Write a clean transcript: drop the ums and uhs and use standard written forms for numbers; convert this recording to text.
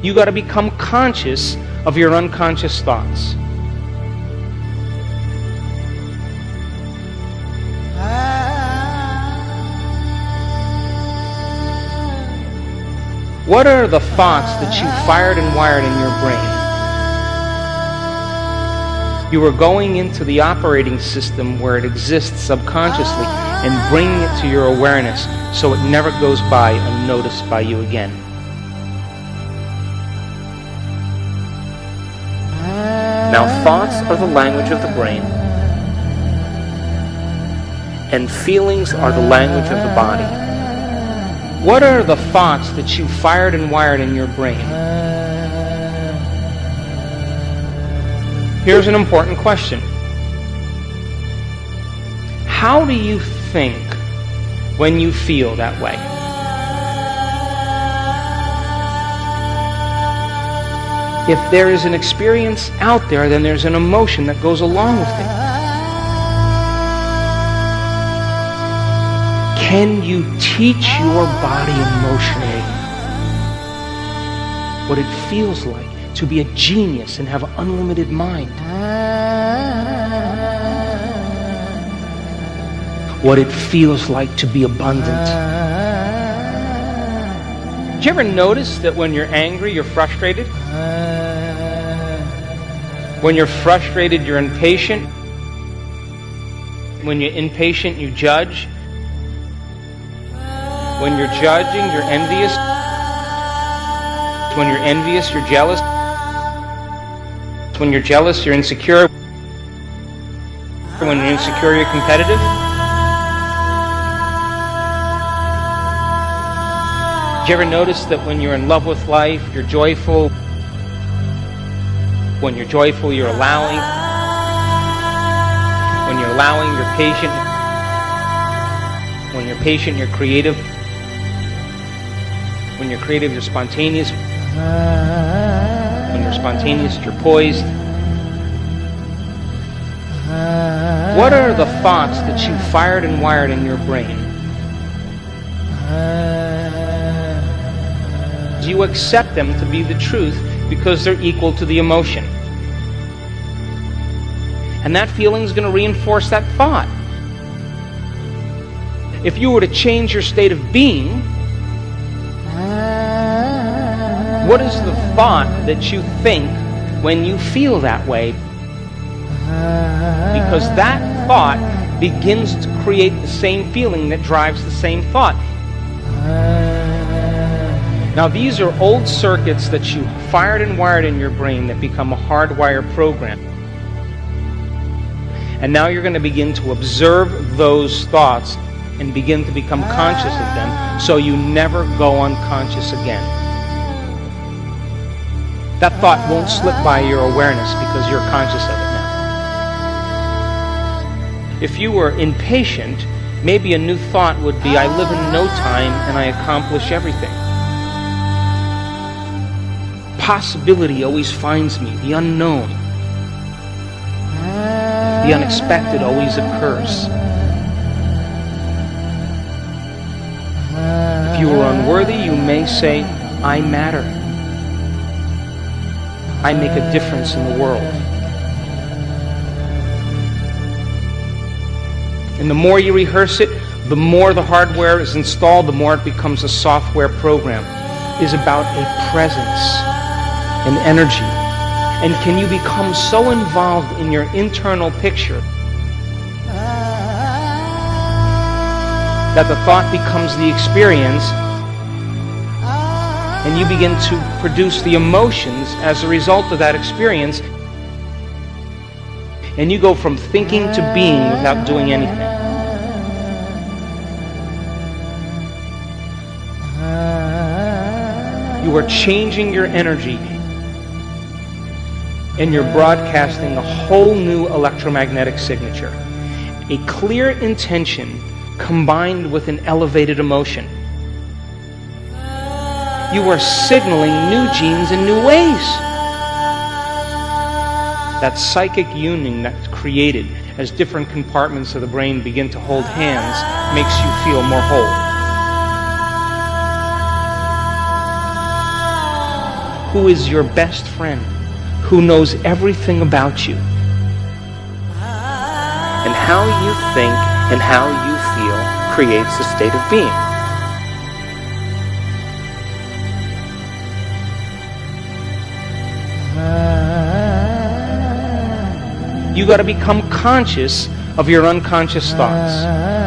You got to become conscious of your unconscious thoughts. What are the thoughts that you fired and wired in your brain? You are going into the operating system where it exists subconsciously and bringing it to your awareness so it never goes by unnoticed by you again. Now, thoughts are the language of the brain, and feelings are the language of the body. What are the thoughts that you fired and wired in your brain? Here's an important question. How do you think when you feel that way? If there is an experience out there, then there's an emotion that goes along with it. Can you teach your body emotionally what it feels like to be a genius and have an unlimited mind? What it feels like to be abundant? Did you ever notice that when you're angry, you're frustrated? When you're frustrated, you're impatient. When you're impatient, you judge. When you're judging, you're envious. When you're envious, you're jealous. When you're jealous, you're insecure. When you're insecure, you're competitive. Did you ever notice that when you're in love with life, you're joyful? When you're joyful, you're allowing. When you're allowing, you're patient. When you're patient, you're creative. When you're creative, you're spontaneous. When you're spontaneous, you're poised. What are the thoughts that you fired and wired in your brain? Do you accept them to be the truth because they're equal to the emotion? And that feeling is going to reinforce that thought. If you were to change your state of being, what is the thought that you think when you feel that way? Because that thought begins to create the same feeling that drives the same thought. Now, these are old circuits that you fired and wired in your brain that become a hardwired program. And now you're going to begin to observe those thoughts and begin to become conscious of them so you never go unconscious again. That thought won't slip by your awareness because you're conscious of it now. If you were impatient, maybe a new thought would be, I live in no time and I accomplish everything. Possibility always finds me, the unknown. The unexpected always occurs. If you are unworthy, you may say, I matter. I make a difference in the world. And the more you rehearse it, the more the hardware is installed, the more it becomes a software program. It is about a presence, an energy. And can you become so involved in your internal picture that the thought becomes the experience and you begin to produce the emotions as a result of that experience, and you go from thinking to being without doing anything. You are changing your energy and you're broadcasting a whole new electromagnetic signature. A clear intention combined with an elevated emotion. You are signaling new genes in new ways. That psychic union that's created as different compartments of the brain begin to hold hands makes you feel more whole. who is your best friend, who knows everything about you. And how you think and how you feel creates a state of being. You got to become conscious of your unconscious thoughts.